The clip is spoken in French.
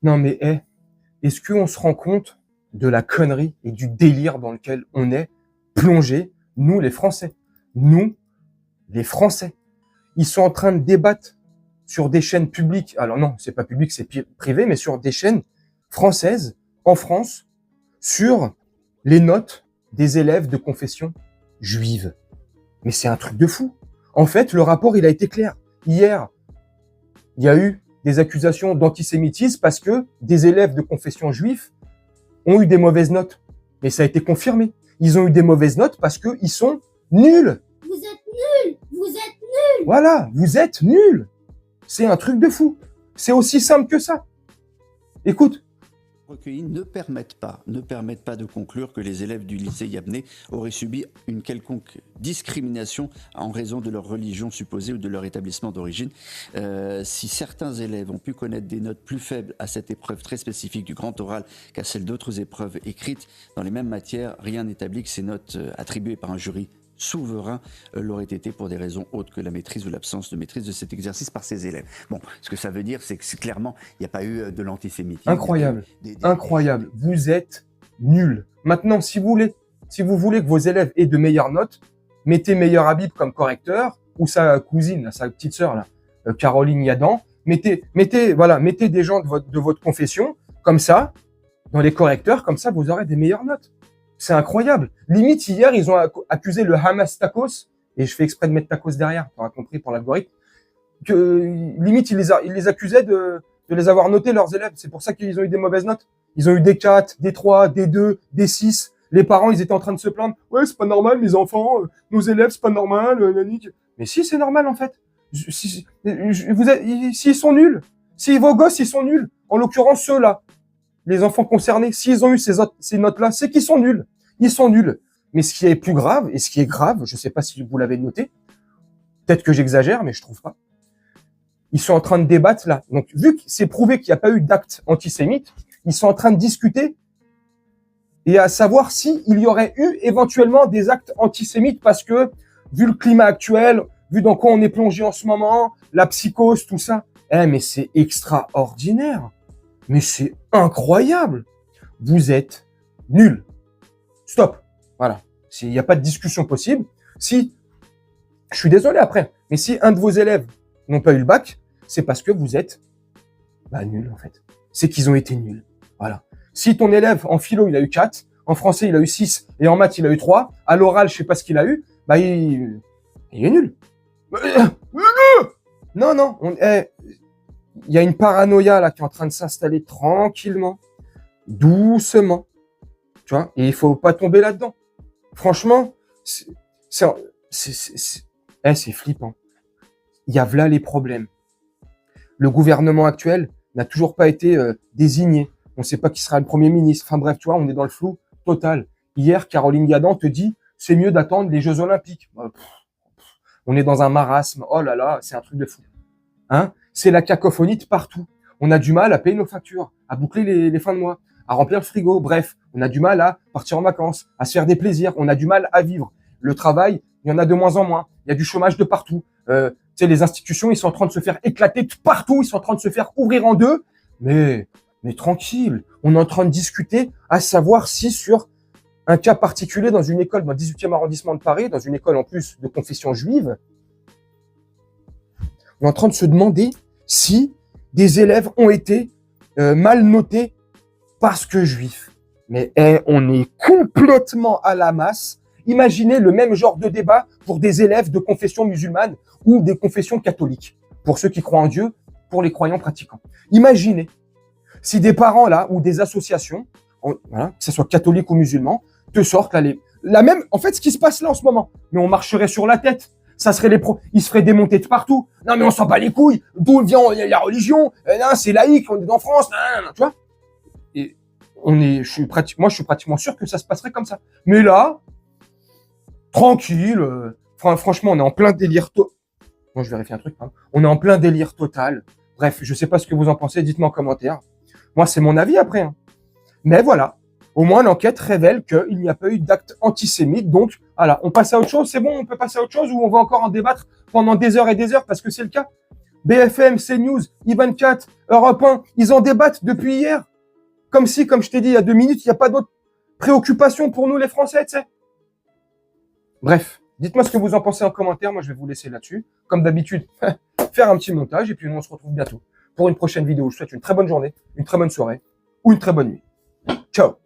Non mais, est-ce qu'on se rend compte de la connerie et du délire dans lequel on est plongé, nous les Français? Nous, les Français. Ils sont en train de débattre sur des chaînes publiques. Alors non, c'est pas public, c'est privé, mais sur des chaînes françaises, en France, sur les notes des élèves de confession juive. Mais c'est un truc de fou. En fait, le rapport, il a été clair. Hier, il y a eu des accusations d'antisémitisme parce que des élèves de confession juive ont eu des mauvaises notes. Mais ça a été confirmé. Ils ont eu des mauvaises notes parce qu'ils sont nuls. Vous êtes nuls. Vous êtes nuls. Voilà, vous êtes nuls. C'est un truc de fou. C'est aussi simple que ça. Écoute. Recueillis ne permettent pas de conclure que les élèves du lycée Yabné auraient subi une quelconque discrimination en raison de leur religion supposée ou de leur établissement d'origine. Si certains élèves ont pu connaître des notes plus faibles à cette épreuve très spécifique du grand oral qu'à celle d'autres épreuves écrites dans les mêmes matières, rien n'établit que ces notes attribuées par un jury souverain l'aurait été pour des raisons autres que la maîtrise ou l'absence de maîtrise de cet exercice par ses élèves. Bon, ce que ça veut dire, c'est que clairement, il n'y a pas eu de l'antisémitisme. Incroyable, incroyable. Vous êtes nuls. Maintenant, si vous voulez que vos élèves aient de meilleures notes, mettez Meilleur Habib comme correcteur, ou sa cousine, sa petite sœur, là, Caroline Yadan. Mettez des gens de votre confession, comme ça, dans les correcteurs, comme ça, vous aurez des meilleures notes. C'est incroyable. Limite, hier, ils ont accusé le Hamas Tacos, et je fais exprès de mettre Tacos derrière, tu auras compris pour l'algorithme, que limite, ils les accusaient de les avoir notés, leurs élèves. C'est pour ça qu'ils ont eu des mauvaises notes. Ils ont eu des 4, des 3, des 2, des 6. Les parents, ils étaient en train de se plaindre. Ouais, c'est pas normal, mes enfants, nos élèves, c'est pas normal. Mais si, c'est normal, en fait. S'ils sont nuls, si vos gosses, ils sont nuls, en l'occurrence, ceux-là, les enfants concernés, s'ils ont eu ces notes-là, c'est qu'ils sont nuls. Ils sont nuls. Mais ce qui est plus grave, et ce qui est grave, je sais pas si vous l'avez noté, peut-être que j'exagère, mais je trouve pas. Ils sont en train de débattre là. Donc, vu que c'est prouvé qu'il n'y a pas eu d'acte antisémite, ils sont en train de discuter et à savoir s'il y aurait eu éventuellement des actes antisémites parce que, vu le climat actuel, vu dans quoi on est plongé en ce moment, la psychose, tout ça, mais c'est extraordinaire. Mais c'est incroyable. Vous êtes nuls. Stop. Voilà. Il n'y a pas de discussion possible. Je suis désolé après, mais si un de vos élèves n'ont pas eu le bac, c'est parce que vous êtes nuls en fait. C'est qu'ils ont été nuls. Voilà. Si ton élève en philo il a eu 4, en français il a eu 6 et en maths il a eu 3, à l'oral je sais pas ce qu'il a eu, il est nul. Non, il y a une paranoïa là qui est en train de s'installer tranquillement, doucement, tu vois, et il faut pas tomber là-dedans. Franchement, c'est flippant. Il y a là les problèmes. Le gouvernement actuel n'a toujours pas été désigné. On ne sait pas qui sera le Premier ministre. Enfin bref, tu vois, on est dans le flou total. Hier, Caroline Yadan te dit, c'est mieux d'attendre les Jeux Olympiques. On est dans un marasme. Oh là là, c'est un truc de fou. C'est la cacophonie de partout. On a du mal à payer nos factures, à boucler les fins de mois, à remplir le frigo. Bref, on a du mal à partir en vacances, à se faire des plaisirs. On a du mal à vivre. Le travail, il y en a de moins en moins. Il y a du chômage de partout. Les institutions, ils sont en train de se faire éclater de partout. Ils sont en train de se faire ouvrir en deux. Mais tranquille. On est en train de discuter à savoir si sur un cas particulier dans une école dans le 18e arrondissement de Paris, dans une école en plus de confession juive, on est en train de se demander si des élèves ont été mal notés parce que juifs. Mais on est complètement à la masse. Imaginez le même genre de débat pour des élèves de confession musulmane ou des confessions catholiques. Pour ceux qui croient en Dieu, pour les croyants pratiquants. Imaginez si des parents là ou des associations, voilà, que ce soit catholiques ou musulmans, te sortent là la même. En fait, ce qui se passe là en ce moment, mais on marcherait sur la tête. Ça serait ils se feraient démonter de partout. Non mais on s'en bat les couilles. D'où vient la religion? Non, c'est laïque. On est en France. Non, tu vois? Et je suis pratiquement sûr que ça se passerait comme ça. Mais là, tranquille. Franchement, on est en plein délire. Bon, je vérifie un truc. On est en plein délire total. Bref, je sais pas ce que vous en pensez. Dites-moi en commentaire. Moi, c'est mon avis après. Mais voilà. Au moins, l'enquête révèle qu'il n'y a pas eu d'acte antisémite. Donc, voilà, on passe à autre chose. C'est bon, on peut passer à autre chose ou on va encore en débattre pendant des heures et des heures parce que c'est le cas. BFM, CNews, I24, Europe 1, ils en débattent depuis hier. Comme si, comme je t'ai dit il y a 2 minutes, il n'y a pas d'autre préoccupation pour nous les Français, tu sais. Bref, dites-moi ce que vous en pensez en commentaire. Moi, je vais vous laisser là-dessus. Comme d'habitude, faire un petit montage. Et puis, nous, on se retrouve bientôt pour une prochaine vidéo. Je vous souhaite une très bonne journée, une très bonne soirée ou une très bonne nuit. Ciao.